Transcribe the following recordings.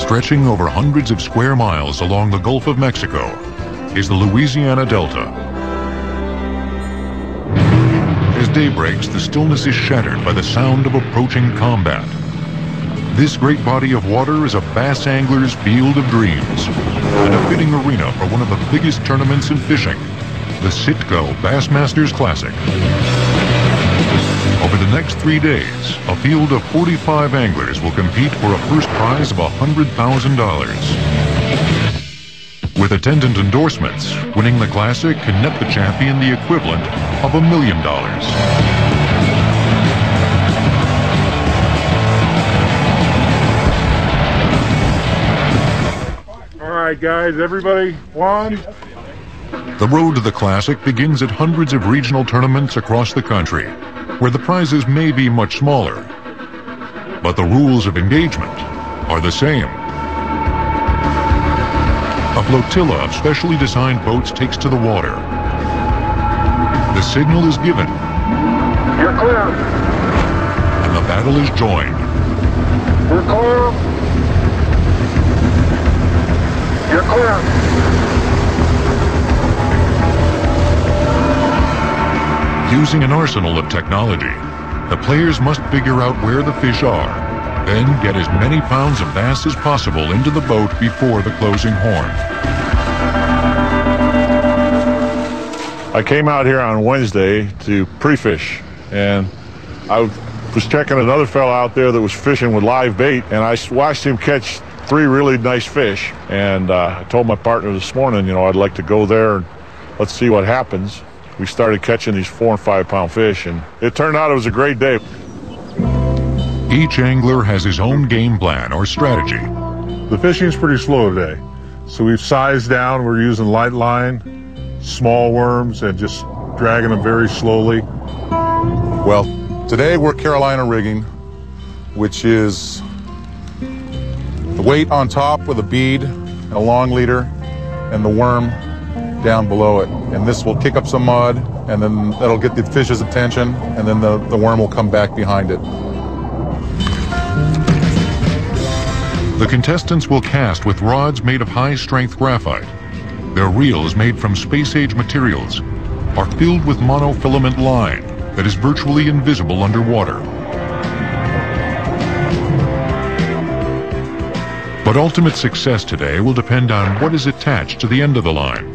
Stretching over hundreds of square miles along the Gulf of Mexico is the Louisiana Delta. As day breaks, the stillness is shattered by the sound of approaching combat. This great body of water is a bass angler's field of dreams and a fitting arena for one of the biggest tournaments in fishing, the Citgo Bassmasters Classic. Over the next 3 days, a field of 45 anglers will compete for a first prize of $100,000. With attendant endorsements, winning the Classic can net the champion the equivalent of $1 million. All right, guys, everybody, one. The road to the Classic begins at hundreds of regional tournaments across the country, where the prizes may be much smaller, but the rules of engagement are the same. A flotilla of specially designed boats takes to the water. The signal is given. You're clear. And the battle is joined. You're clear. You're clear. Using an arsenal of technology, the players must figure out where the fish are, then get as many pounds of bass as possible into the boat before the closing horn. I came out here on Wednesday to pre-fish, and I was checking another fellow out there that was fishing with live bait, and I watched him catch 3 really nice fish. And I told my partner this morning, you know, I'd like to go there and let's see what happens. We started catching these 4- and 5-pound fish, and it turned out it was a great day. Each angler has his own game plan or strategy. The fishing's pretty slow today, so we've sized down. We're using light line, small worms, and just dragging them very slowly. Well, today we're Carolina rigging, which is the weight on top with a bead and a long leader and the worm down below it. And this will kick up some mud, and then that'll get the fish's attention, and then the worm will come back behind it. The contestants will cast with rods made of high-strength graphite. Their reels, made from space-age materials, are filled with monofilament line that is virtually invisible underwater. But ultimate success today will depend on what is attached to the end of the line.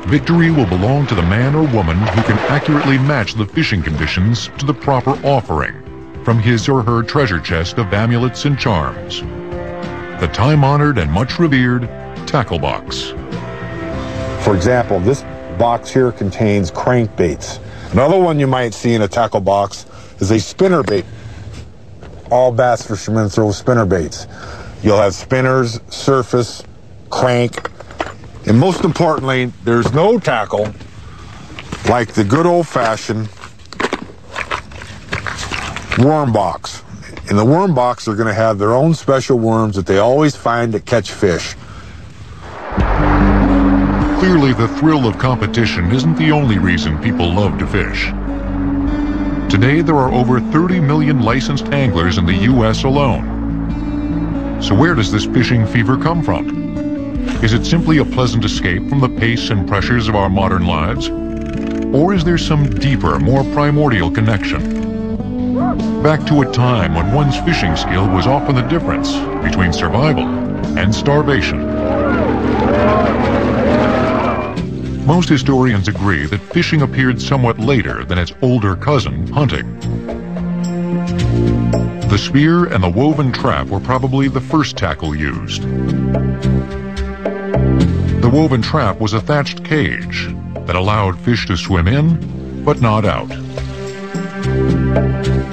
Victory will belong to the man or woman who can accurately match the fishing conditions to the proper offering from his or her treasure chest of amulets and charms. The time-honored and much-revered tackle box. For example, this box here contains crankbaits. Another one you might see in a tackle box is a spinner bait. All bass fishermen throw spinner baits. You'll have spinners, surface, crank, and most importantly, there's no tackle like the good old-fashioned worm box. In the worm box, they're going to have their own special worms that they always find that catch fish. Clearly, the thrill of competition isn't the only reason people love to fish. Today, there are over 30 million licensed anglers in the U.S. alone. So where does this fishing fever come from? Is it simply a pleasant escape from the pace and pressures of our modern lives? Or is there some deeper, more primordial connection? Back to a time when one's fishing skill was often the difference between survival and starvation. Most historians agree that fishing appeared somewhat later than its older cousin, hunting. The spear and the woven trap were probably the first tackle used. The woven trap was a thatched cage that allowed fish to swim in, but not out.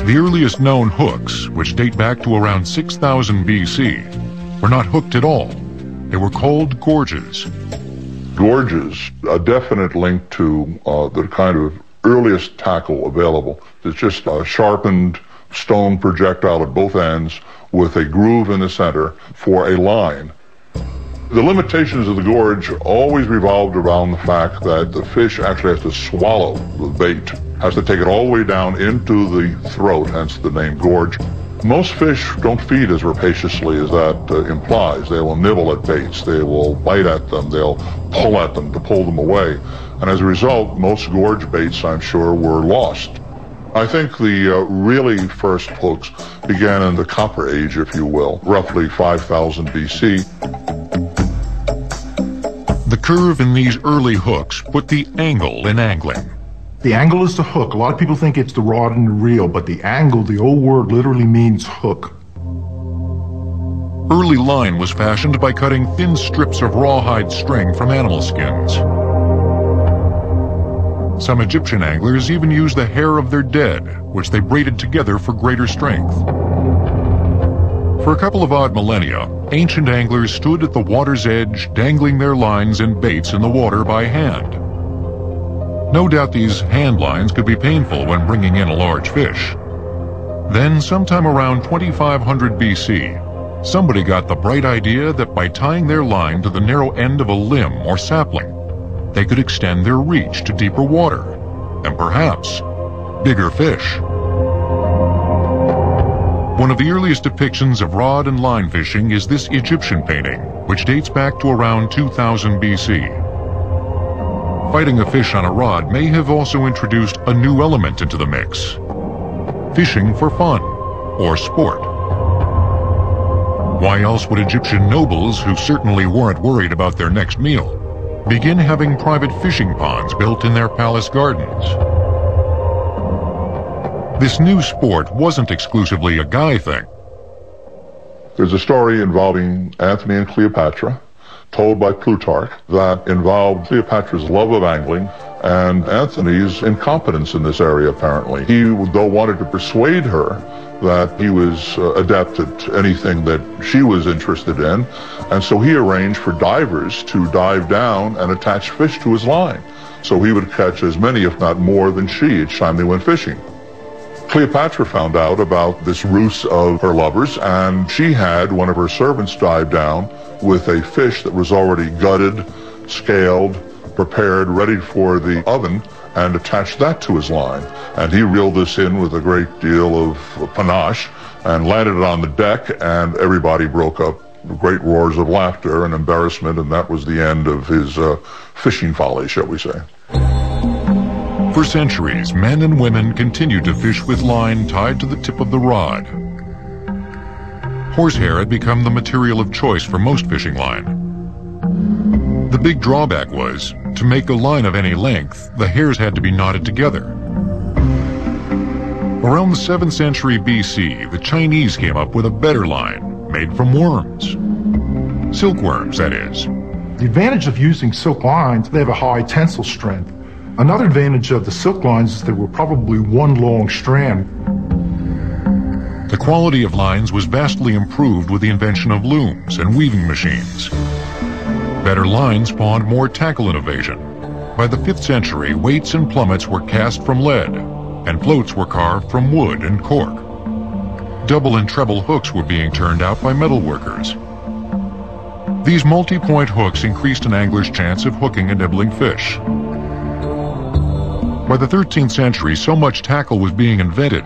The earliest known hooks, which date back to around 6000 BC, were not hooked at all. They were called gorges. Gorges, a definite link to the kind of earliest tackle available. It's just a sharpened stone projectile at both ends with a groove in the center for a line. The limitations of the gorge always revolved around the fact that the fish actually has to swallow the bait, has to take it all the way down into the throat, hence the name gorge. Most fish don't feed as rapaciously as that implies. They will nibble at baits, they will bite at them, they'll pull at them to pull them away. And as a result, most gorge baits, I'm sure, were lost. I think the really first hooks began in the Copper Age, if you will, roughly 5000 BC. The curve in these early hooks put the angle in angling. The angle is the hook. A lot of people think it's the rod and the reel, but the angle, the old word, literally means hook. Early line was fashioned by cutting thin strips of rawhide string from animal skins. Some Egyptian anglers even used the hair of their dead, which they braided together for greater strength. For a couple of odd millennia, ancient anglers stood at the water's edge, dangling their lines and baits in the water by hand. No doubt these hand lines could be painful when bringing in a large fish. Then, sometime around 2500 BC, somebody got the bright idea that by tying their line to the narrow end of a limb or sapling, they could extend their reach to deeper water, and perhaps bigger fish. One of the earliest depictions of rod and line fishing is this Egyptian painting, which dates back to around 2000 BC. Fighting a fish on a rod may have also introduced a new element into the mix: fishing for fun or sport. Why else would Egyptian nobles, who certainly weren't worried about their next meal, begin having private fishing ponds built in their palace gardens? This new sport wasn't exclusively a guy thing. There's a story involving Antony and Cleopatra, told by Plutarch, that involved Cleopatra's love of angling and Antony's incompetence in this area, apparently. He, though, wanted to persuade her that he was adept at anything that she was interested in, and so he arranged for divers to dive down and attach fish to his line, so he would catch as many, if not more, than she each time they went fishing. Cleopatra found out about this ruse of her lovers, and she had one of her servants dive down with a fish that was already gutted, scaled, prepared, ready for the oven, and attached that to his line. And he reeled this in with a great deal of panache and landed it on the deck, and everybody broke up great roars of laughter and embarrassment, and that was the end of his fishing folly, shall we say. For centuries, men and women continued to fish with line tied to the tip of the rod. Horsehair had become the material of choice for most fishing line. The big drawback was, to make a line of any length, the hairs had to be knotted together. Around the 7th century BC, the Chinese came up with a better line, made from worms. Silkworms, that is. The advantage of using silk lines, they have a high tensile strength. Another advantage of the silk lines is they were probably one long strand. The quality of lines was vastly improved with the invention of looms and weaving machines. Better lines spawned more tackle innovation. By the 5th century, weights and plummets were cast from lead, and floats were carved from wood and cork. Double and treble hooks were being turned out by metal workers. These multi-point hooks increased an angler's chance of hooking and nibbling fish. By the 13th century, so much tackle was being invented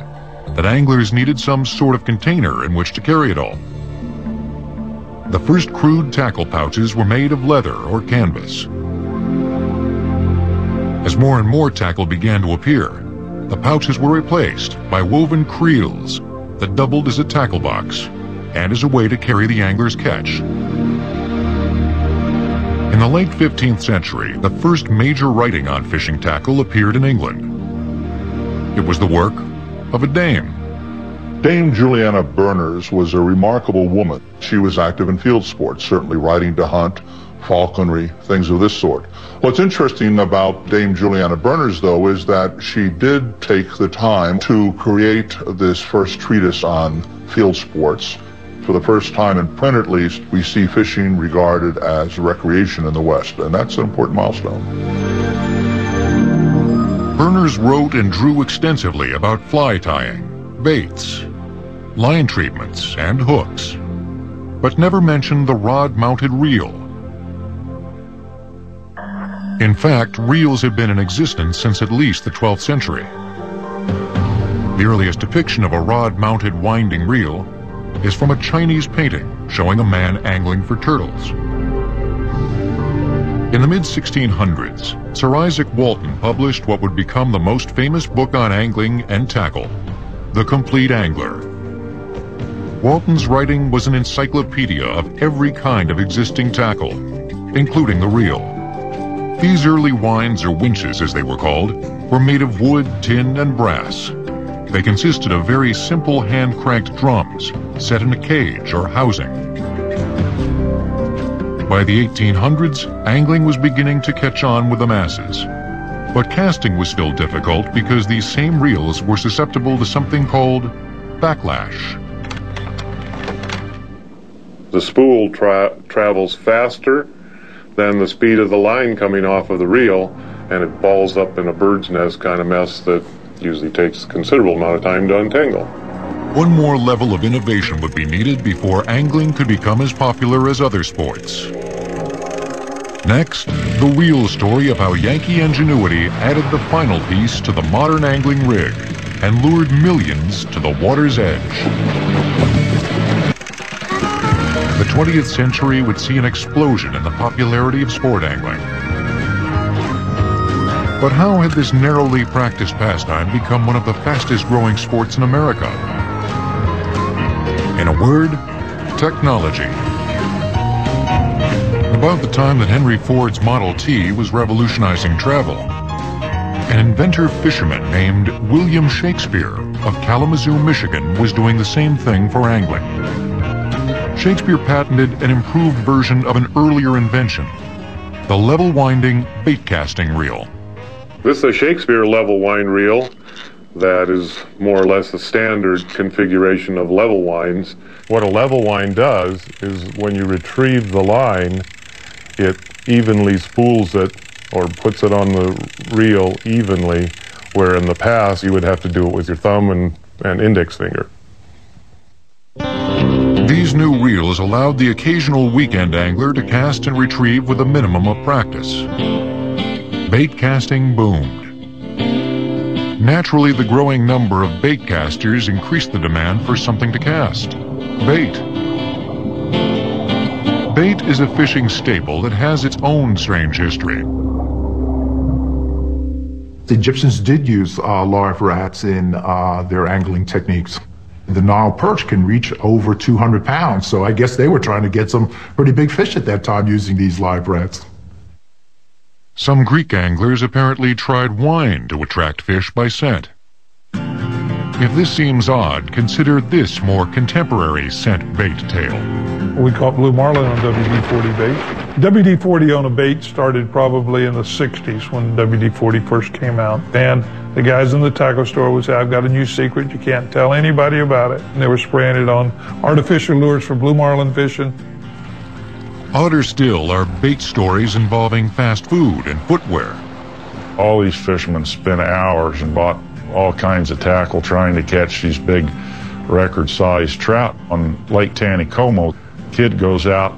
that anglers needed some sort of container in which to carry it all. The first crude tackle pouches were made of leather or canvas. As more and more tackle began to appear, the pouches were replaced by woven creels that doubled as a tackle box and as a way to carry the angler's catch. In the late 15th century, the first major writing on fishing tackle appeared in England. It was the work of a dame. Dame Juliana Berners was a remarkable woman. She was active in field sports, certainly riding to hunt, falconry, things of this sort. What's interesting about Dame Juliana Berners, though, is that she did take the time to create this first treatise on field sports. For the first time in print, at least, we see fishing regarded as recreation in the West, and that's an important milestone. Berners wrote and drew extensively about fly tying, baits, line treatments, and hooks, but never mentioned the rod-mounted reel. In fact, reels had been in existence since at least the 12th century. The earliest depiction of a rod-mounted winding reel is from a Chinese painting showing a man angling for turtles. In the mid-1600s, Sir Isaac Walton published what would become the most famous book on angling and tackle, The Complete Angler. Walton's writing was an encyclopedia of every kind of existing tackle, including the reel. These early winds, or winches as they were called, were made of wood, tin, and brass. They consisted of very simple hand-cranked drums set in a cage or housing. By the 1800s, angling was beginning to catch on with the masses. But casting was still difficult because these same reels were susceptible to something called backlash. The spool travels faster than the speed of the line coming off of the reel, and it balls up in a bird's nest kind of mess that usually takes a considerable amount of time to untangle. One more level of innovation would be needed before angling could become as popular as other sports. Next, the real story of how Yankee ingenuity added the final piece to the modern angling rig and lured millions to the water's edge. The 20th century would see an explosion in the popularity of sport angling. But how had this narrowly practiced pastime become one of the fastest growing sports in America? In a word, technology. About the time that Henry Ford's Model T was revolutionizing travel, an inventor fisherman named William Shakespeare of Kalamazoo, Michigan, was doing the same thing for angling. Shakespeare patented an improved version of an earlier invention, the level winding bait casting reel. This is a Shakespeare level wind reel that is more or less the standard configuration of level winds. What a level wind does is when you retrieve the line, it evenly spools it or puts it on the reel evenly, where in the past you would have to do it with your thumb and index finger. These new reels allowed the occasional weekend angler to cast and retrieve with a minimum of practice. Bait casting boomed. Naturally, the growing number of bait casters increased the demand for something to cast. Bait. Bait is a fishing staple that has its own strange history. The Egyptians did use live rats in their angling techniques. The Nile perch can reach over 200 pounds, so I guess they were trying to get some pretty big fish at that time using these live rats. Some Greek anglers apparently tried wine to attract fish by scent. If this seems odd, consider this more contemporary scent bait tale. We caught blue marlin on WD-40 bait. WD-40 on a bait started probably in the 60s when WD-40 first came out. And the guys in the tackle store would say, I've got a new secret, you can't tell anybody about it. And they were spraying it on artificial lures for blue marlin fishing. Odder still are bait stories involving fast food and footwear. All these fishermen spent hours and bought all kinds of tackle trying to catch these big record-sized trout on Lake Taneycomo. Kid goes out,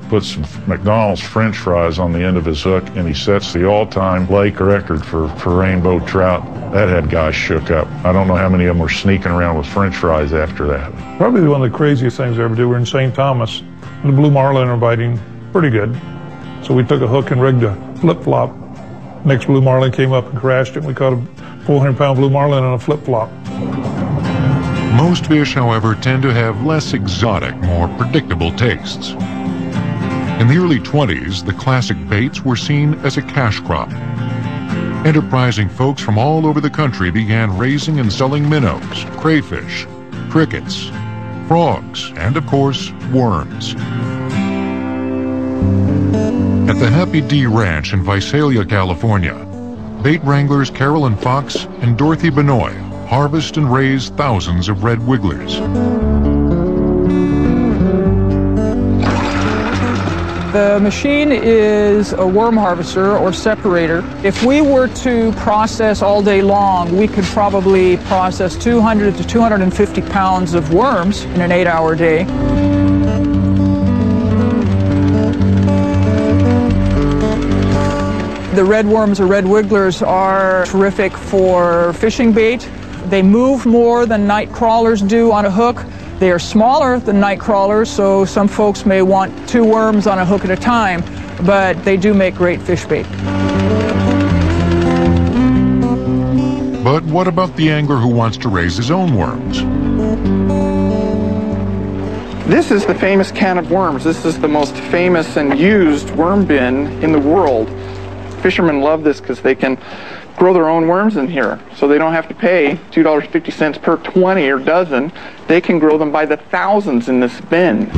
puts some McDonald's French fries on the end of his hook, and he sets the all-time lake record for rainbow trout. That had guys shook up. I don't know how many of them were sneaking around with French fries after that. Probably one of the craziest things I ever did. We're in St. Thomas. The blue marlin are biting pretty good. So we took a hook and rigged a flip-flop. Next blue marlin came up and crashed it, and we caught a 400-pound blue marlin on a flip-flop. Most fish, however, tend to have less exotic, more predictable tastes. In the early 20s, the classic baits were seen as a cash crop. Enterprising folks from all over the country began raising and selling minnows, crayfish, crickets, frogs, and of course, worms. At the Happy D Ranch in Visalia, California, bait wranglers Carolyn Fox and Dorothy Benoit harvest and raise thousands of red wigglers. The machine is a worm harvester or separator. If we were to process all day long, we could probably process 200 to 250 pounds of worms in an 8-hour day. The red worms or red wigglers are terrific for fishing bait, They move more than night crawlers do on a hook. They are smaller than night crawlers, so some folks may want 2 worms on a hook at a time, but they do make great fish bait. But what about the angler who wants to raise his own worms? This is the famous can of worms. This is the most famous and used worm bin in the world. Fishermen love this because they can grow their own worms in here, so they don't have to pay $2.50 per 20 or dozen. They can grow them by the thousands in this bin.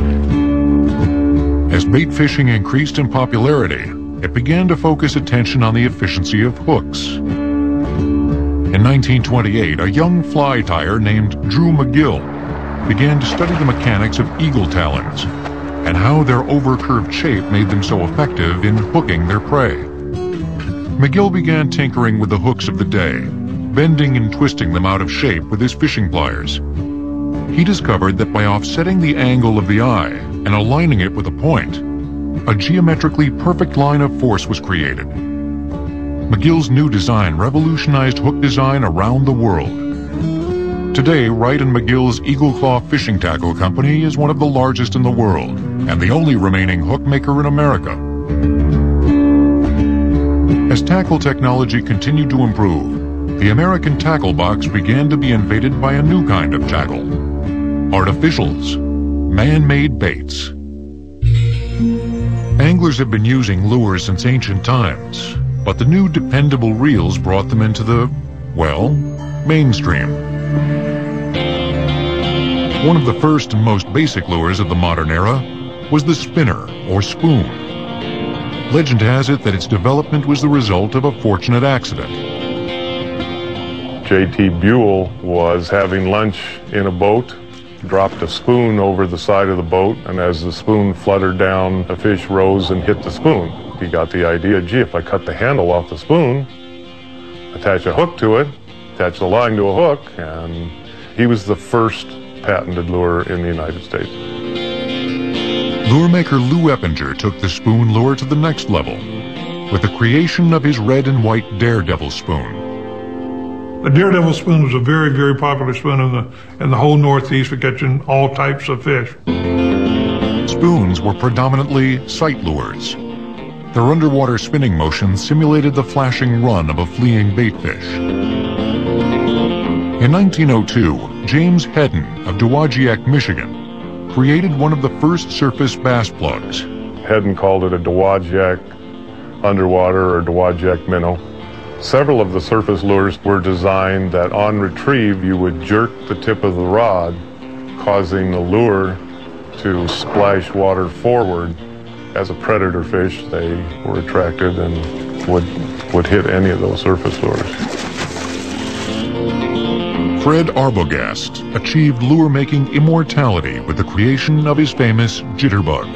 As bait fishing increased in popularity, it began to focus attention on the efficiency of hooks. In 1928, a young fly tyer named Drew McGill began to study the mechanics of eagle talons and how their overcurved shape made them so effective in hooking their prey. McGill began tinkering with the hooks of the day, bending and twisting them out of shape with his fishing pliers. He discovered that by offsetting the angle of the eye and aligning it with a point, a geometrically perfect line of force was created. McGill's new design revolutionized hook design around the world. Today, Wright & McGill's Eagle Claw Fishing Tackle Company is one of the largest in the world and the only remaining hook maker in America. As tackle technology continued to improve, the American tackle box began to be invaded by a new kind of tackle: artificials, man-made baits. Anglers have been using lures since ancient times, but the new dependable reels brought them into the, well, mainstream. One of the first and most basic lures of the modern era was the spinner, or spoon. Legend has it that its development was the result of a fortunate accident. J.T. Buell was having lunch in a boat, dropped a spoon over the side of the boat, and as the spoon fluttered down, a fish rose and hit the spoon. He got the idea, gee, if I cut the handle off the spoon, attach a hook to it, attach the line to a hook, and he was the first patented lure in the United States. Lure maker Lou Eppinger took the spoon lure to the next level with the creation of his red and white Daredevil spoon. The Daredevil spoon was a very, very popular spoon in the whole Northeast for catching all types of fish. Spoons were predominantly sight lures. Their underwater spinning motion simulated the flashing run of a fleeing baitfish. In 1902, James Hedden of Dowagiac, Michigan, created one of the first surface bass plugs. Hedden called it a Dowagiac underwater or Dowagiac minnow. Several of the surface lures were designed that on retrieve you would jerk the tip of the rod, causing the lure to splash water forward. As a predator fish, they were attracted and would hit any of those surface lures. Fred Arbogast achieved lure-making immortality with the creation of his famous jitterbug.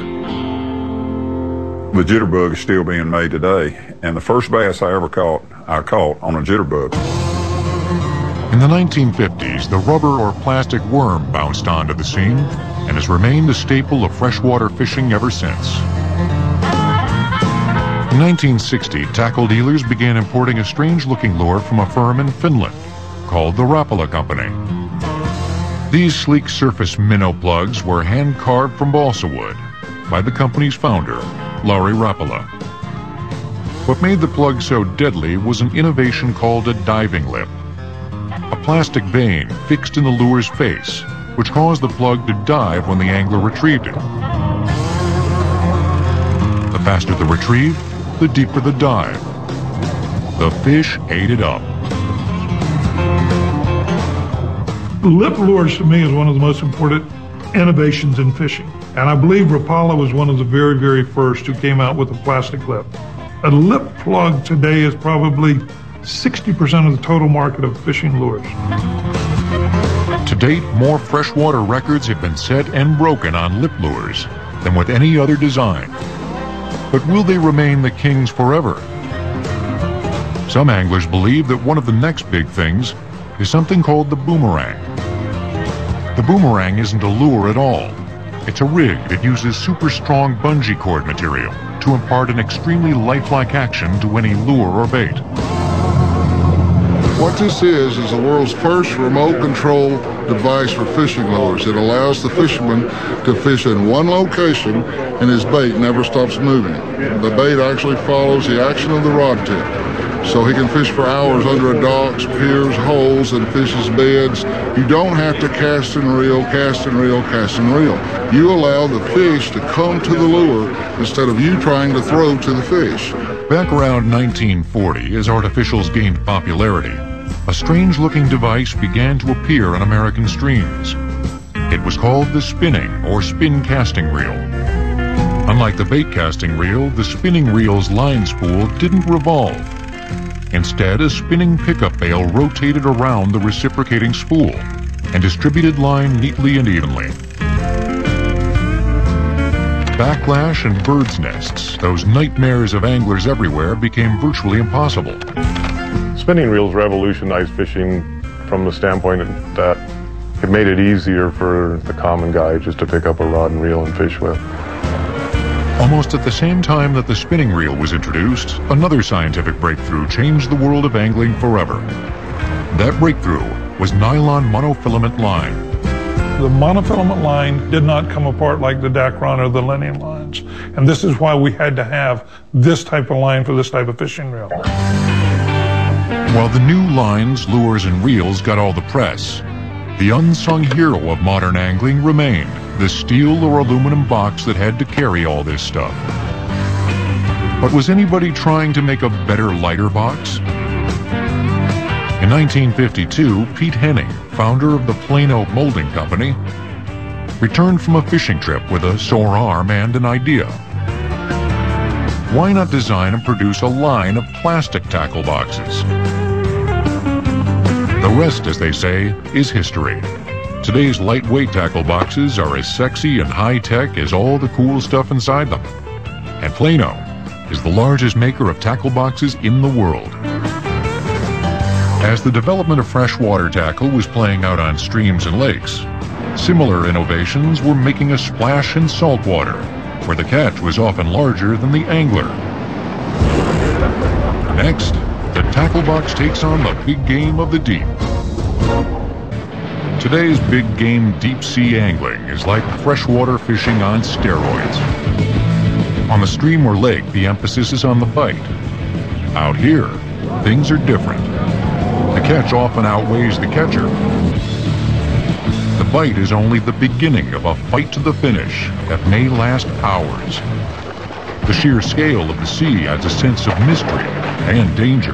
The jitterbug is still being made today, and the first bass I ever caught on a jitterbug. In the 1950s, the rubber or plastic worm bounced onto the scene and has remained a staple of freshwater fishing ever since. In 1960, tackle dealers began importing a strange-looking lure from a firm in Finland called the Rapala Company. These sleek surface minnow plugs were hand-carved from balsa wood by the company's founder, Lauri Rapala. What made the plug so deadly was an innovation called a diving lip, a plastic vein fixed in the lure's face, which caused the plug to dive when the angler retrieved it. The faster the retrieve, the deeper the dive. The fish ate it up. Lip lures to me is one of the most important innovations in fishing. And I believe Rapala was one of the very, very first who came out with a plastic lip. A lip plug today is probably 60% of the total market of fishing lures. To date, more freshwater records have been set and broken on lip lures than with any other design. But will they remain the kings forever? Some anglers believe that one of the next big things is something called the boomerang. The boomerang isn't a lure at all. It's a rig that uses super strong bungee cord material to impart an extremely lifelike action to any lure or bait. What this is the world's first remote control device for fishing lures. It allows the fisherman to fish in one location and his bait never stops moving. The bait actually follows the action of the rod tip. So he can fish for hours under docks, piers, holes, and fish's beds. You don't have to cast and reel, cast and reel, cast and reel. You allow the fish to come to the lure instead of you trying to throw to the fish. Back around 1940, as artificials gained popularity, a strange-looking device began to appear on American streams. It was called the spinning or spin casting reel. Unlike the bait casting reel, the spinning reel's line spool didn't revolve. Instead, a spinning pickup bail rotated around the reciprocating spool and distributed line neatly and evenly. Backlash and birds' nests, those nightmares of anglers everywhere, became virtually impossible. Spinning reels revolutionized fishing from the standpoint that it made it easier for the common guy just to pick up a rod and reel and fish with. Almost at the same time that the spinning reel was introduced, another scientific breakthrough changed the world of angling forever. That breakthrough was nylon monofilament line. The monofilament line did not come apart like the Dacron or the Linium lines. And this is why we had to have this type of line for this type of fishing reel. While the new lines, lures, and reels got all the press, the unsung hero of modern angling remained the steel or aluminum box that had to carry all this stuff. But was anybody trying to make a better, lighter box? In 1952, Pete Henning, founder of the Plano Molding Company, returned from a fishing trip with a sore arm and an idea. Why not design and produce a line of plastic tackle boxes? The rest, as they say, is history. Today's lightweight tackle boxes are as sexy and high-tech as all the cool stuff inside them. And Plano is the largest maker of tackle boxes in the world. As the development of freshwater tackle was playing out on streams and lakes, similar innovations were making a splash in saltwater, where the catch was often larger than the angler. Next, the tackle box takes on the big game of the deep. Today's big game deep-sea angling is like freshwater fishing on steroids. On the stream or lake, the emphasis is on the bite. Out here, things are different. The catch often outweighs the catcher. The bite is only the beginning of a fight to the finish that may last hours. The sheer scale of the sea adds a sense of mystery and danger.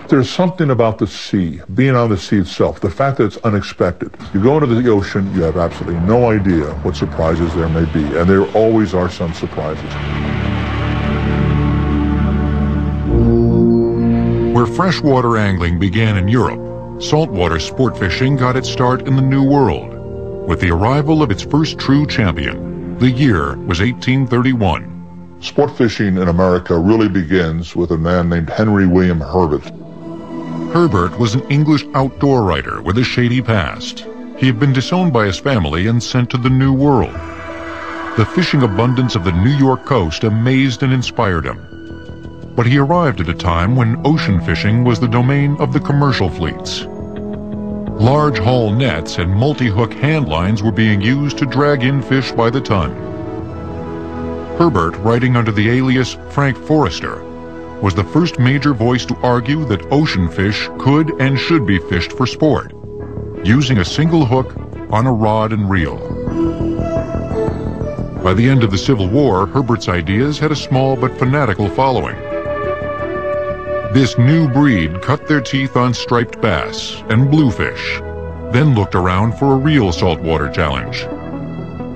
There's something about the sea, being on the sea itself, the fact that it's unexpected. You go into the ocean, you have absolutely no idea what surprises there may be, and there always are some surprises. Where freshwater angling began in Europe, saltwater sport fishing got its start in the New World, with the arrival of its first true champion. The year was 1831. Sport fishing in America really begins with a man named Henry William Herbert. Herbert was an English outdoor writer with a shady past. He had been disowned by his family and sent to the New World. The fishing abundance of the New York coast amazed and inspired him. But he arrived at a time when ocean fishing was the domain of the commercial fleets. Large haul nets and multi-hook hand lines were being used to drag in fish by the ton. Herbert, writing under the alias Frank Forrester, was the first major voice to argue that ocean fish could and should be fished for sport, using a single hook on a rod and reel. By the end of the Civil War, Herbert's ideas had a small but fanatical following. This new breed cut their teeth on striped bass and bluefish, then looked around for a real saltwater challenge.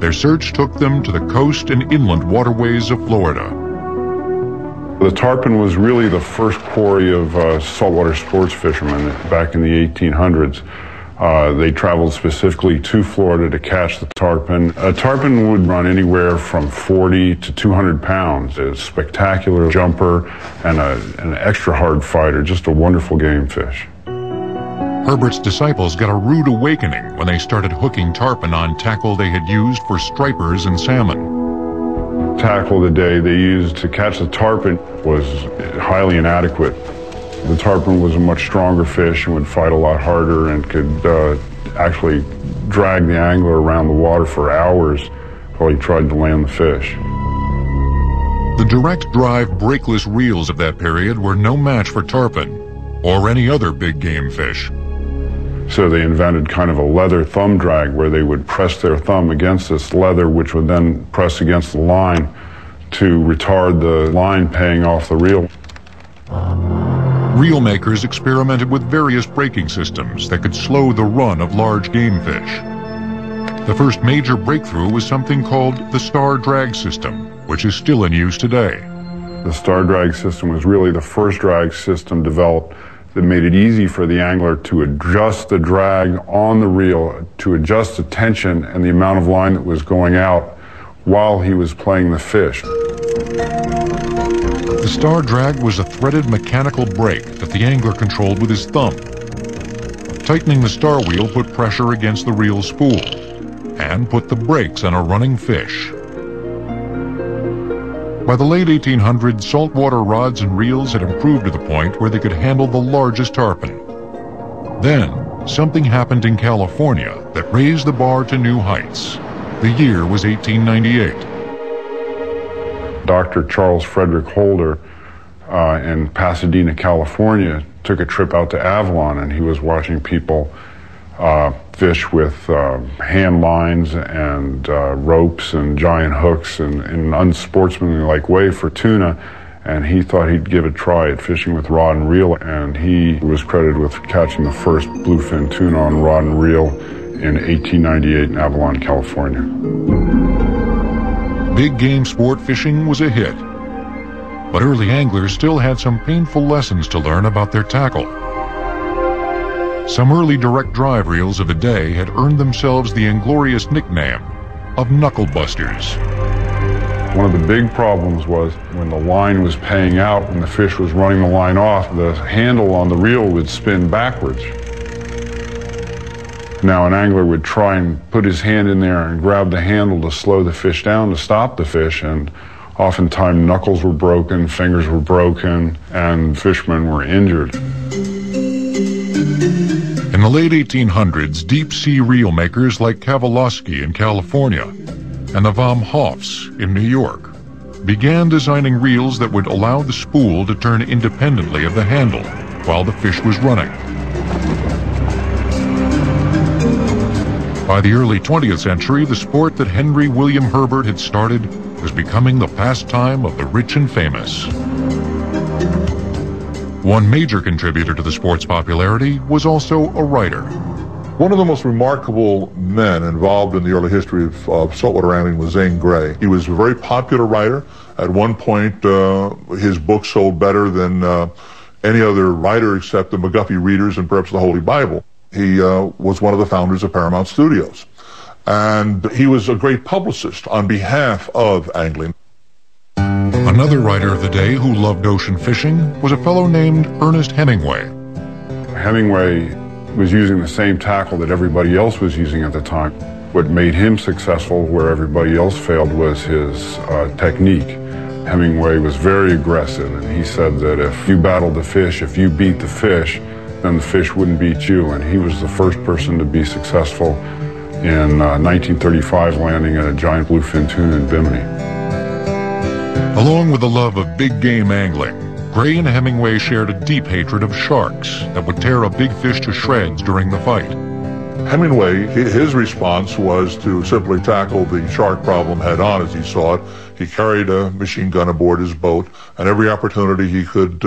Their search took them to the coast and inland waterways of Florida. The tarpon was really the first quarry of saltwater sports fishermen back in the 1800s. They traveled specifically to Florida to catch the tarpon. A tarpon would run anywhere from 40 to 200 pounds. A spectacular jumper and an extra hard fighter, just a wonderful game fish. Herbert's disciples got a rude awakening when they started hooking tarpon on tackle they had used for stripers and salmon. Tackle the day they used to catch the tarpon was highly inadequate. The tarpon was a much stronger fish and would fight a lot harder and could actually drag the angler around the water for hours while he tried to land the fish. The direct drive brakeless reels of that period were no match for tarpon or any other big game fish. So they invented kind of a leather thumb drag where they would press their thumb against this leather, which would then press against the line to retard the line paying off the reel. Reel makers experimented with various braking systems that could slow the run of large game fish. The first major breakthrough was something called the star drag system, which is still in use today. The star drag system was really the first drag system developed that made it easy for the angler to adjust the drag on the reel, to adjust the tension and the amount of line that was going out while he was playing the fish. The star drag was a threaded mechanical brake that the angler controlled with his thumb. Tightening the star wheel put pressure against the reel spool and put the brakes on a running fish. By the late 1800s, saltwater rods and reels had improved to the point where they could handle the largest tarpon. Then, something happened in California that raised the bar to new heights. The year was 1898. Dr. Charles Frederick Holder in Pasadena, California, took a trip out to Avalon, and he was watching people fish with hand lines and ropes and giant hooks in an unsportsmanlike way for tuna, and he thought he'd give it a try at fishing with rod and reel, and he was credited with catching the first bluefin tuna on rod and reel in 1898 in Avalon, California. Big game sport fishing was a hit, but early anglers still had some painful lessons to learn about their tackle. Some early direct drive reels of the day had earned themselves the inglorious nickname of knuckle busters. One of the big problems was when the line was paying out, when the fish was running the line off, the handle on the reel would spin backwards. Now an angler would try and put his hand in there and grab the handle to slow the fish down, to stop the fish, and oftentimes knuckles were broken, fingers were broken, and fishermen were injured. In the late 1800s, deep-sea reel makers like Kowalski in California and the Vom Hofs in New York began designing reels that would allow the spool to turn independently of the handle while the fish was running. By the early 20th century, the sport that Henry William Herbert had started was becoming the pastime of the rich and famous. One major contributor to the sport's popularity was also a writer. One of the most remarkable men involved in the early history of saltwater angling was Zane Grey. He was a very popular writer. At one point, his book sold better than any other writer except the McGuffey Readers and perhaps the Holy Bible. He was one of the founders of Paramount Studios. And he was a great publicist on behalf of angling. Another writer of the day who loved ocean fishing was a fellow named Ernest Hemingway. Hemingway was using the same tackle that everybody else was using at the time. What made him successful where everybody else failed was his technique. Hemingway was very aggressive, and he said that if you battled the fish, if you beat the fish, then the fish wouldn't beat you, and he was the first person to be successful in 1935 landing a giant bluefin tuna in Bimini. Along with the love of big game angling, Gray and Hemingway shared a deep hatred of sharks that would tear a big fish to shreds during the fight. Hemingway, his response was to simply tackle the shark problem head on as he saw it. He carried a machine gun aboard his boat, and every opportunity he could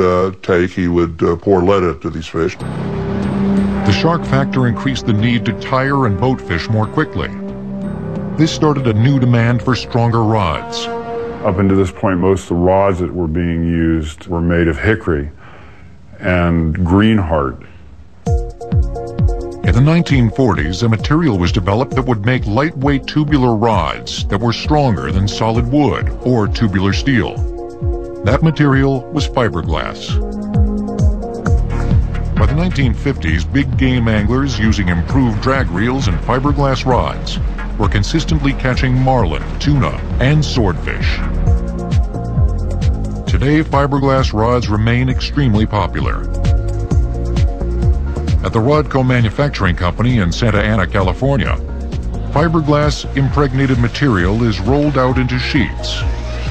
take, he would pour lead into these fish. The shark factor increased the need to tire and boat fish more quickly. This started a new demand for stronger rods. Up until this point, most of the rods that were being used were made of hickory and greenheart. In the 1940s, a material was developed that would make lightweight tubular rods that were stronger than solid wood or tubular steel. That material was fiberglass. By the 1950s, big game anglers using improved drag reels and fiberglass rods were consistently catching marlin, tuna, and swordfish. Today, fiberglass rods remain extremely popular. At the Rodco Manufacturing Company in Santa Ana, California, fiberglass impregnated material is rolled out into sheets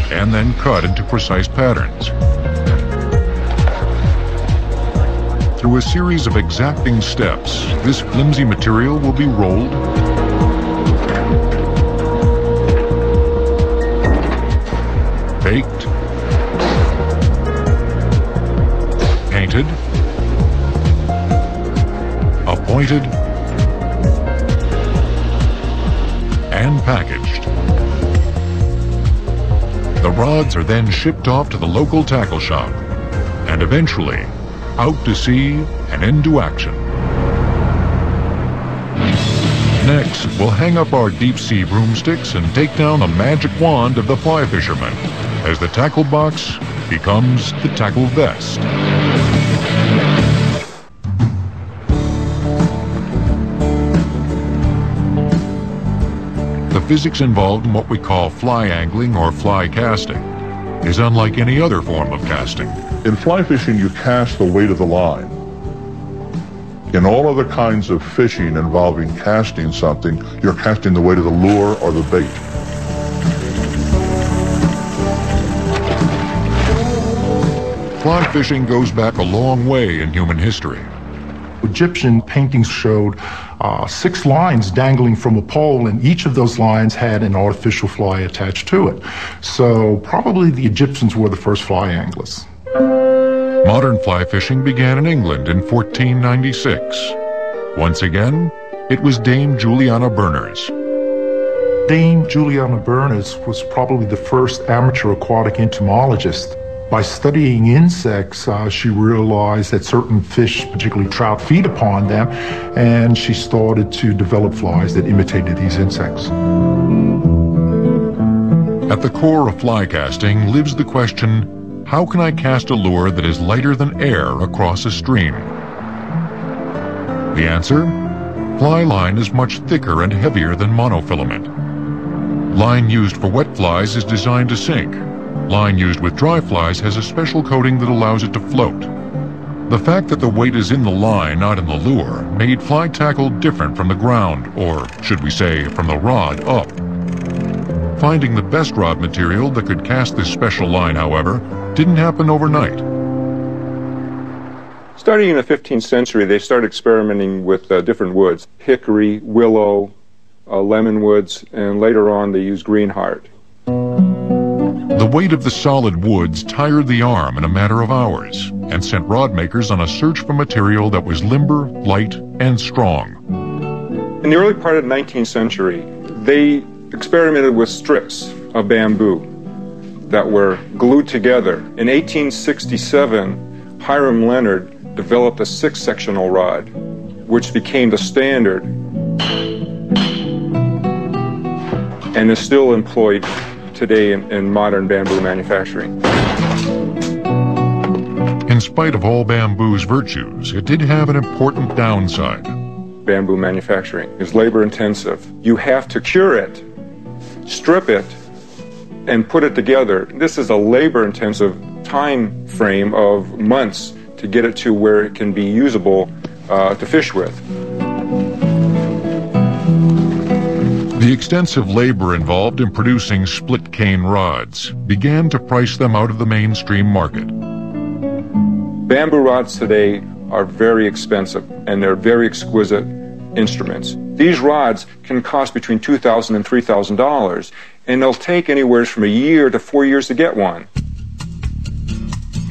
and then cut into precise patterns. Through a series of exacting steps, this flimsy material will be rolled, baked, painted, appointed, and packaged. The rods are then shipped off to the local tackle shop and eventually out to sea and into action. Next, we'll hang up our deep-sea broomsticks and take down the magic wand of the fly fisherman as the tackle box becomes the tackle vest. The physics involved in what we call fly angling or fly casting is unlike any other form of casting. In fly fishing, you cast the weight of the line. In all other kinds of fishing involving casting something, you're casting the weight of the lure or the bait. Fly fishing goes back a long way in human history. Egyptian paintings showed 6 lines dangling from a pole, and each of those lines had an artificial fly attached to it. So probably the Egyptians were the first fly anglers. Modern fly fishing began in England in 1496. Once again, it was Dame Juliana Berners. Dame Juliana Berners was probably the first amateur aquatic entomologist. By studying insects, she realized that certain fish, particularly trout, feed upon them, and she started to develop flies that imitated these insects. At the core of fly casting lives the question, how can I cast a lure that is lighter than air across a stream? The answer? Fly line is much thicker and heavier than monofilament. Line used for wet flies is designed to sink. Line used with dry flies has a special coating that allows it to float. The fact that the weight is in the line, not in the lure, made fly tackle different from the ground, or should we say, from the rod up. Finding the best rod material that could cast this special line, however, didn't happen overnight. Starting in the 15th century, they started experimenting with different woods: hickory, willow, lemon woods, and later on they used greenheart. The weight of the solid woods tired the arm in a matter of hours and sent rod makers on a search for material that was limber, light, and strong. In the early part of the 19th century, they experimented with strips of bamboo that were glued together. In 1867, Hiram Leonard developed a 6-sectional rod, which became the standard and is still employed today in modern bamboo manufacturing. In spite of all bamboo's virtues, it did have an important downside. Bamboo manufacturing is labor intensive. You have to cure it, strip it, and put it together. This is a labor intensive time frame of months to get it to where it can be usable to fish with. The extensive labor involved in producing split cane rods began to price them out of the mainstream market. Bamboo rods today are very expensive, and they're very exquisite instruments. These rods can cost between $2,000 and $3,000, and they'll take anywhere from a year to 4 years to get one.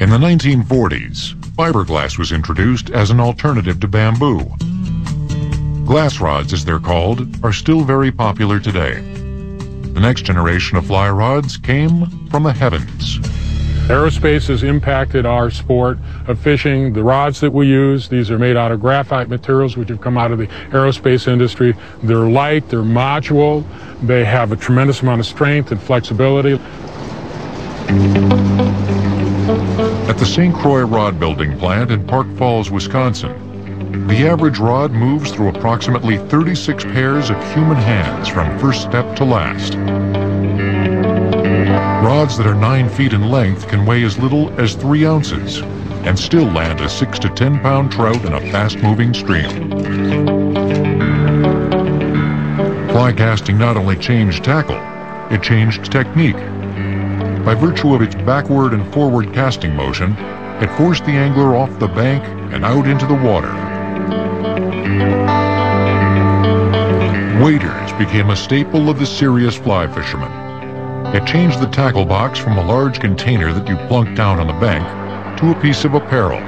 In the 1940s, fiberglass was introduced as an alternative to bamboo. Glass rods, as they're called, are still very popular today. The next generation of fly rods came from the heavens. Aerospace has impacted our sport of fishing. The rods that we use, these are made out of graphite materials which have come out of the aerospace industry. They're light, they're modular, they have a tremendous amount of strength and flexibility. At the St. Croix Rod Building plant in Park Falls, Wisconsin, the average rod moves through approximately 36 pairs of human hands from first step to last. Rods that are 9 feet in length can weigh as little as 3 ounces, and still land a 6 to 10 pound trout in a fast-moving stream. Fly casting not only changed tackle, it changed technique. By virtue of its backward and forward casting motion, it forced the angler off the bank and out into the water. Waders became a staple of the serious fly fishermen. It changed the tackle box from a large container that you plunked down on the bank to a piece of apparel.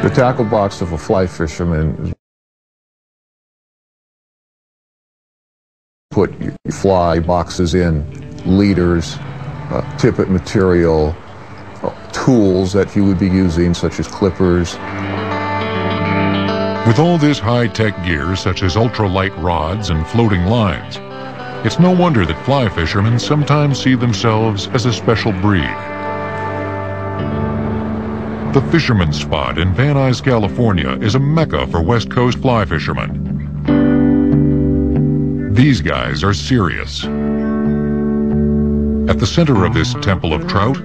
The tackle box of a fly fisherman, put your fly boxes in, leaders, tippet material, tools that he would be using, such as clippers. With all this high-tech gear, such as ultralight rods and floating lines, it's no wonder that fly fishermen sometimes see themselves as a special breed. The Fisherman's Spot in Van Nuys, California is a mecca for West Coast fly fishermen. These guys are serious. At the center of this temple of trout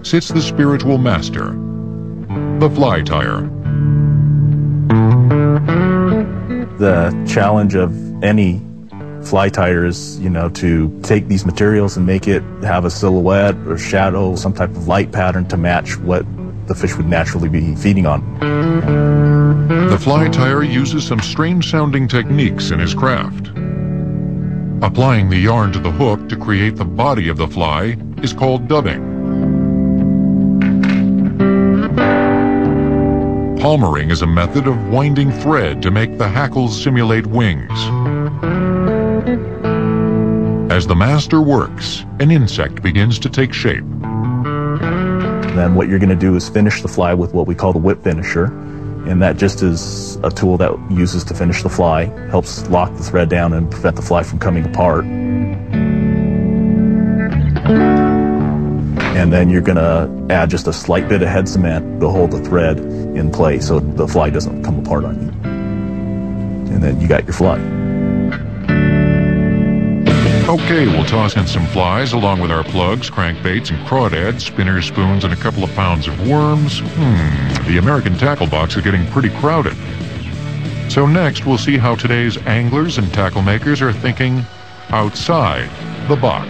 sits the spiritual master, the fly tyer. The challenge of any fly tyer is, to take these materials and make it have a silhouette or shadow, some type of light pattern to match what the fish would naturally be feeding on. The fly tyer uses some strange-sounding techniques in his craft. Applying the yarn to the hook to create the body of the fly is called dubbing. Palmering is a method of winding thread to make the hackles simulate wings. As the master works, an insect begins to take shape. Then what you're going to do is finish the fly with what we call the whip finisher, and that just is a tool that uses to finish the fly, helps lock the thread down and prevent the fly from coming apart. And then you're going to add just a slight bit of head cement to hold the thread in place so the fly doesn't come apart on you. And then you got your fly. Okay, we'll toss in some flies along with our plugs, crankbaits, and crawdads, spinners, spoons, and a couple of pounds of worms. The American tackle box is getting pretty crowded. So next, we'll see how today's anglers and tackle makers are thinking outside the box.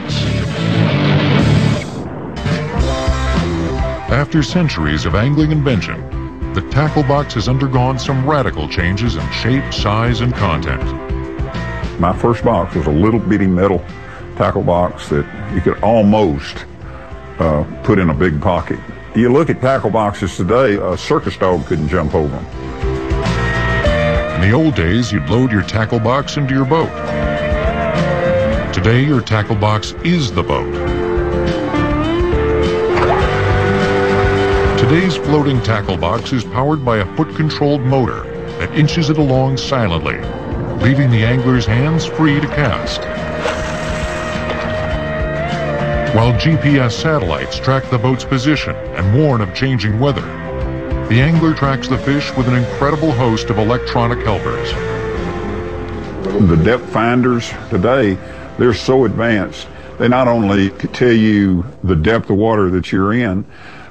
After centuries of angling invention, the tackle box has undergone some radical changes in shape, size, and content. My first box was a little bitty metal tackle box that you could almost put in a big pocket. You look at tackle boxes today, a circus dog couldn't jump over them. In the old days, you'd load your tackle box into your boat. Today, your tackle box is the boat. Today's floating tackle box is powered by a foot-controlled motor that inches it along silently, leaving the angler's hands free to cast. While GPS satellites track the boat's position and warn of changing weather, the angler tracks the fish with an incredible host of electronic helpers. The depth finders today, they're so advanced. They not only tell you the depth of water that you're in,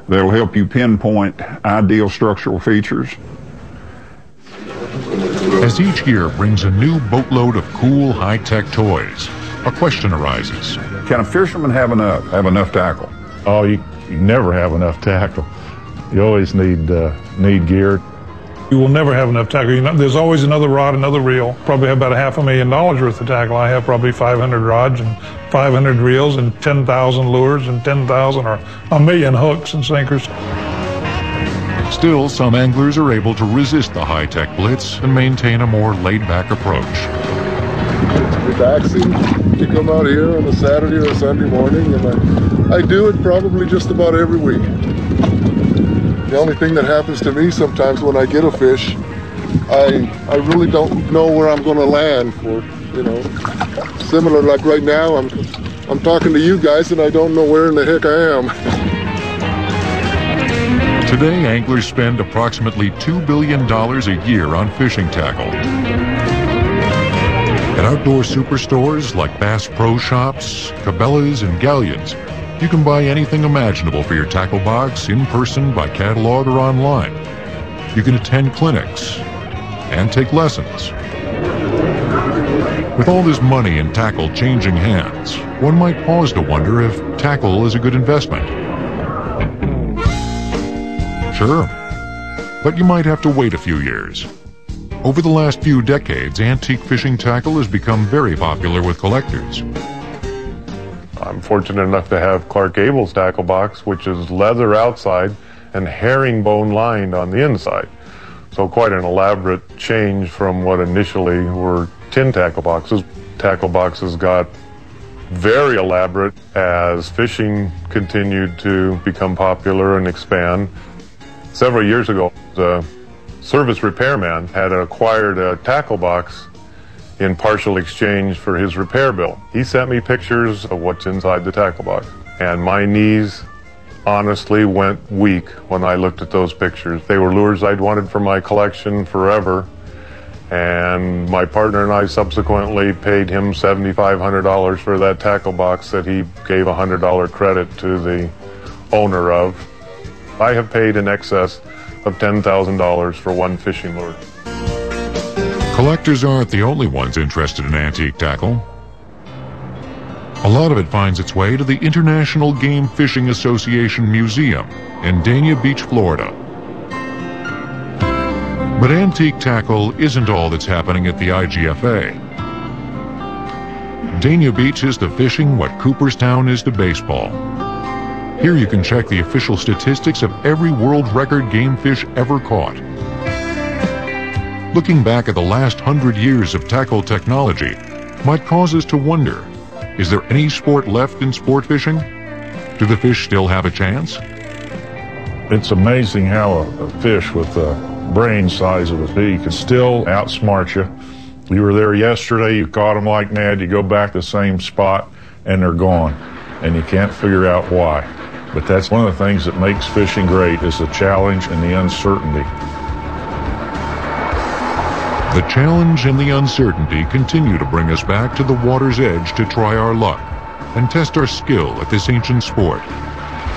they'll help you pinpoint ideal structural features. As each year brings a new boatload of cool, high-tech toys, a question arises. Can a fisherman have enough tackle? Oh, you never have enough tackle. You always need gear. You will never have enough tackle. There's always another rod, another reel. Probably have about $500,000 worth of tackle. I have probably 500 rods and 500 reels and 10,000 lures and 10,000 or a million hooks and sinkers. Still, some anglers are able to resist the high-tech blitz and maintain a more laid-back approach. It's relaxing to come out here on a Saturday or a Sunday morning, and I do it probably just about every week. The only thing that happens to me sometimes when I get a fish, I really don't know where I'm going to land for, similar like right now, I'm talking to you guys and I don't know where in the heck I am. Today, anglers spend approximately $2 billion a year on fishing tackle. At outdoor superstores like Bass Pro Shops, Cabela's, and Galleons, You can buy anything imaginable for your tackle box in person, by catalog, or online. You can attend clinics and take lessons. With all this money in tackle changing hands, one might pause to wonder if tackle is a good investment. Sure, but you might have to wait a few years. Over the last few decades, antique fishing tackle has become very popular with collectors. I'm fortunate enough to have Clark Gable's tackle box, which is leather outside and herringbone lined on the inside. So quite an elaborate change from what initially were tin tackle boxes. Tackle boxes got very elaborate as fishing continued to become popular and expand. Several years ago, the service repairman had acquired a tackle box in partial exchange for his repair bill. He sent me pictures of what's inside the tackle box, and my knees honestly went weak when I looked at those pictures. They were lures I'd wanted for my collection forever, and my partner and I subsequently paid him $7,500 for that tackle box that he gave $100 credit to the owner of. I have paid in excess of $10,000 for one fishing lure. Collectors aren't the only ones interested in antique tackle. A lot of it finds its way to the International Game Fishing Association Museum in Dania Beach, Florida. But antique tackle isn't all that's happening at the IGFA. Dania Beach is to fishing what Cooperstown is to baseball. Here you can check the official statistics of every world record game fish ever caught. Looking back at the last 100 years of tackle technology might cause us to wonder, is there any sport left in sport fishing? Do the fish still have a chance? It's amazing how a fish with a brain size of a pea can still outsmart you. You were there yesterday, you caught them like mad, you go back to the same spot and they're gone. And you can't figure out why. But that's one of the things that makes fishing great, is the challenge and the uncertainty. The challenge and the uncertainty continue to bring us back to the water's edge to try our luck and test our skill at this ancient sport.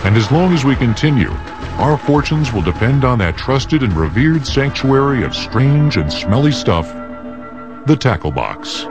And as long as we continue, our fortunes will depend on that trusted and revered sanctuary of strange and smelly stuff, the tackle box.